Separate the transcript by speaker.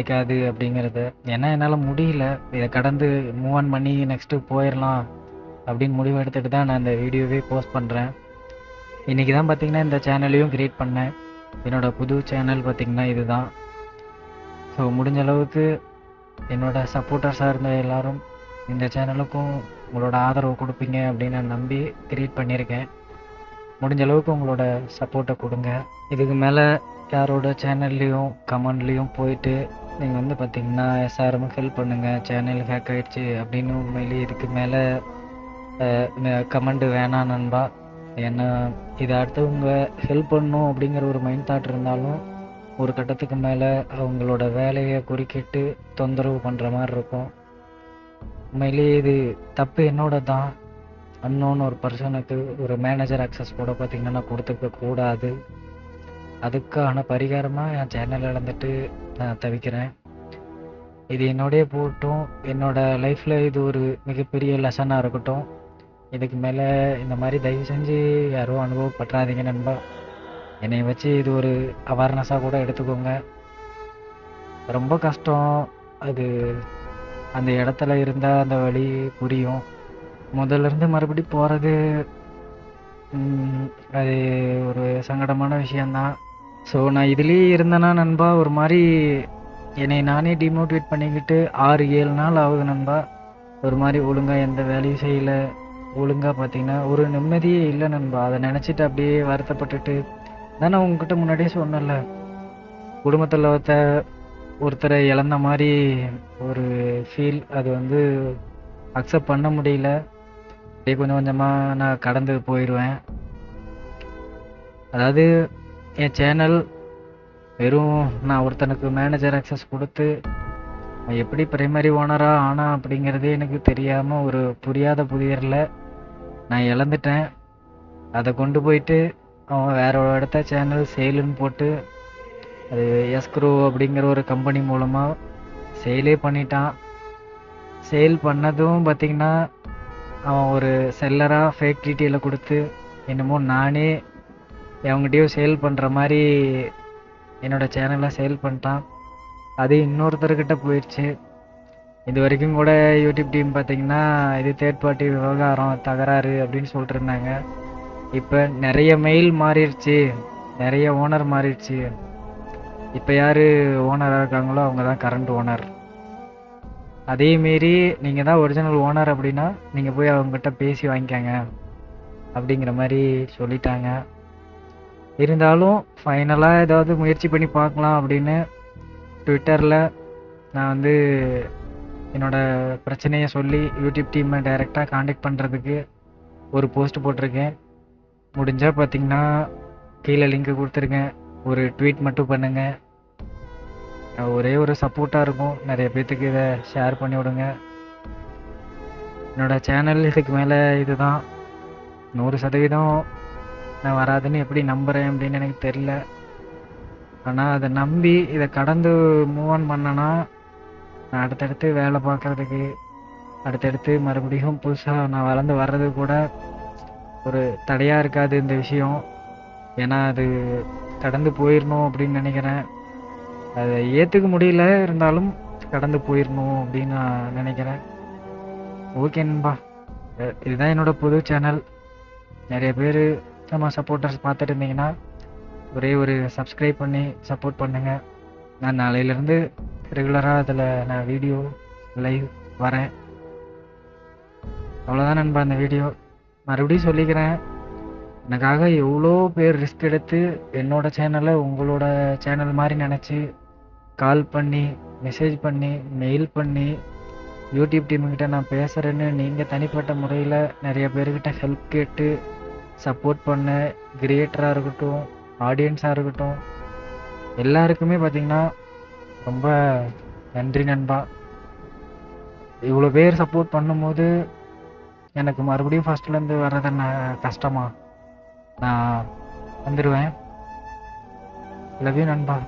Speaker 1: கிடைக்காது அப்படிங்கிறது. ஏன்னா என்னால் முடியல, இதை கடந்து மூவ் ஆன் பண்ணி நெக்ஸ்ட்டு போயிடலாம் அப்படின்னு முடிவு எடுத்துட்டு தான் நான் இந்த வீடியோவே போஸ்ட் பண்ணுறேன். இன்றைக்கி தான் பார்த்தீங்கன்னா இந்த சேனலையும் க்ரியேட் பண்ணேன். என்னோடய புது சேனல் பார்த்திங்கன்னா இதுதான். ஸோ முடிஞ்ச அளவுக்கு என்னோட சப்போர்ட்டர்ஸாக இருந்த எல்லாரும் இந்த சேனலுக்கும் உங்களோட ஆதரவு கொடுப்பீங்க அப்படின்னு நான் நம்பி க்ரியேட் பண்ணியிருக்கேன். முடிஞ்ச அளவுக்கு உங்களோட சப்போர்ட்டை கொடுங்க. இதுக்கு மேலே யாரோட சேனல்லையும் கமெண்ட்லேயும் போயிட்டு நீங்கள் வந்து பார்த்தீங்கன்னா எஸ்ஆர்எம்க்கு ஹெல்ப் பண்ணுங்கள், சேனல் ஹேக் ஆகிடுச்சு அப்படின்னு உண்மையிலேயே இதுக்கு மேலே கமெண்ட் வேணாம் நண்பா. ஏன்னா இதை அடுத்தவங்க ஹெல்ப் பண்ணணும் அப்படிங்கிற ஒரு மைண்ட் தாட் இருந்தாலும் ஒரு கட்டத்துக்கு மேலே அவங்களோட வேலையை குறுக்கிட்டு தொந்தரவு பண்ணுற மாதிரி இருக்கும். உண்மையிலேயே இது தப்பு என்னோட தான். அன்னோன்னு ஒரு பர்சனுக்கு ஒரு மேனேஜர் ஆக்சஸ் கூட பார்த்திங்கன்னா நான் கொடுத்துக்க கூடாது. அதுக்கான பரிகாரமாக என் சேனல் இழந்துட்டு நான் தவிக்கிறேன். இது என்னோடய போட்டும், என்னோடய லைஃப்பில் இது ஒரு மிகப்பெரிய லெசனாக இருக்கட்டும். இதுக்கு மேலே இந்த மாதிரி தயவு செஞ்சு யாரும் அனுபவப்பட்டுறாதீங்க நண்பா. என்னை வச்சு இது ஒரு அவேர்னஸாக கூட எடுத்துக்கோங்க. ரொம்ப கஷ்டம் அது. அந்த இடத்துல இருந்தால் அந்த வழி புரியும். முதல்லேருந்து மறுபடி போகிறது அது ஒரு சங்கடமான விஷயந்தான். ஸோ நான் இதுலேயே இருந்தேன்னா நண்பா ஒரு மாதிரி என்னை நானே டிமோட்டிவேட் பண்ணிக்கிட்டு 6-7 நாள் ஆகுது நண்பா. ஒரு மாதிரி ஒழுங்காக எந்த வேலையும் செய்யலை, ஒழுங்காக பார்த்தீங்கன்னா ஒரு நிம்மதியே இல்லை நண்பா. அதை நினச்சிட்டு அப்படியே வருத்தப்பட்டுட்டு தான் நான் உங்ககிட்ட முன்னாடியே சொன்னேன்ல, குடும்பத்தில் ஒருத்தரை இழந்த மாதிரி ஒரு ஃபீல். அது வந்து அக்செப்ட் பண்ண முடியல. அப்படியே கொஞ்சம் கொஞ்சமாக நான் கடந்து போயிடுவேன். அதாவது என் சேனல் வெறும் நான் ஒருத்தனுக்கு மேனேஜர் ஆக்சஸ் கொடுத்து எப்படி பிரைமரி ஓனராக ஆனா அப்படிங்கிறதே எனக்கு தெரியாமல் ஒரு புரியாத புதியரில் நான் இழந்துட்டேன். அதை கொண்டு போயிட்டு அவன் வேற ஒரு இடத்த சேனல் சேலுன்னு போட்டு அது எஸ்க்ரோ அப்படிங்கிற ஒரு கம்பெனி மூலமாக சேலே பண்ணிட்டான். சேல் பண்ணதும் பார்த்திங்கன்னா அவன் ஒரு செல்லராக ஃபேக் டீட்டெயிலை கொடுத்து என்னமோ நானே அவங்ககிட்டயும் சேல் பண்ணுற மாதிரி என்னோடய சேனலை சேல் பண்ணிட்டான். அது இன்னொருத்தர்கிட்ட போயிடுச்சு. இது வரைக்கும் கூட யூடியூப் டீம் பார்த்திங்கன்னா இது தேர்ட் பார்ட்டி விவகாரம் தகராறு அப்படின்னு சொல்லிட்டு இருந்தாங்க. இப்போ நிறைய மெயில் மாறிடுச்சு, நிறைய ஓனர் மாறிடுச்சு. இப்போ யார் ஓனராக இருக்காங்களோ அவங்க தான் கரண்ட் ஓனர். அதேமாரி நீங்கள் தான் ஒரிஜினல் ஓனர் அப்படின்னா நீங்கள் போய் அவங்ககிட்ட பேசி வாங்கிக்கங்க அப்படிங்கிற மாதிரி சொல்லிட்டாங்க. இருந்தாலும் ஃபைனலாக ஏதாவது முயற்சி பண்ணி பார்க்கலாம் அப்படின்னு ட்விட்டரில் நான் வந்து என்னோடய பிரச்சனையை சொல்லி யூடியூப் டீமை டைரெக்டாக காண்டாக்ட் பண்ணுறதுக்கு ஒரு போஸ்ட் போட்டிருக்கேன். முடிஞ்சால் பார்த்திங்கன்னா கீழே லிங்க்கு கொடுத்துருக்கேன், ஒரு ட்வீட் மட்டும் பண்ணுங்கள். ஒரே ஒரு சப்போர்ட்டாக இருக்கும். நிறைய பேர்த்துக்கு இதை ஷேர் பண்ணி விடுங்க. என்னோடய சேனல் இதுக்கு மேலே இதுதான். 100% நான் வராதுன்னு எப்படி நம்புகிறேன் அப்படின்னு எனக்கு தெரில. ஆனால் அதை நம்பி இதை கடந்து மூவ் ஆன் பண்ணேன்னா நான் அடுத்தடுத்து வேலை பார்க்குறதுக்கு, அடுத்தடுத்து மறுபடியும் புதுசாக நான் வளர்ந்து வர்றது கூட ஒரு தடையாக இருக்காது இந்த விஷயம். ஏன்னா அது கடந்து போயிடணும் அப்படின்னு நினைக்கிறேன். அதை ஏற்றுக்க முடியல, இருந்தாலும் கடந்து போயிடணும் அப்படின்னு நான் நினைக்கிறேன். ஓகே நண்பா, இதுதான் என்னோட புது சேனல். நிறைய பேர் நம்ம சப்போர்ட்டர்ஸ் பார்த்துட்டு இருந்தீங்கன்னா ஒரே ஒரு சப்ஸ்கிரைப் பண்ணி சப்போர்ட் பண்ணுங்கள். நான் நாளையிலேருந்து ரெகுலராக அதில் நான் வீடியோ லைவ் வரேன். அவ்வளோதான் நண்பா இந்த வீடியோ. மறுபடியும் சொல்லிக்கிறேன், எனக்காக எவ்வளோ பேர் ரிஸ்க் எடுத்து என்னோடய சேனலை உங்களோட சேனல் மாதிரி நினச்சி கால் பண்ணி, மெசேஜ் பண்ணி, மெயில் பண்ணி யூடியூப் டீமுக்கிட்ட நான் பேசுகிறேன்னு நீங்கள் தனிப்பட்ட முறையில் நிறைய பேர்கிட்ட ஹெல்ப் கேட்டு சப்போர்ட் பண்ண கிரியேட்டராக இருக்கட்டும், ஆடியன்ஸாக இருக்கட்டும், எல்லாருக்குமே பார்த்திங்கன்னா ரொம்ப நன்றி நண்பா. இவ்வளோ பேர் சப்போர்ட் பண்ணும்போது எனக்கு மறுபடியும் ஃபஸ்ட்லேருந்து வர்றது கஷ்டமா? நான் வந்துடுவேன். லவ் யூ நண்பா.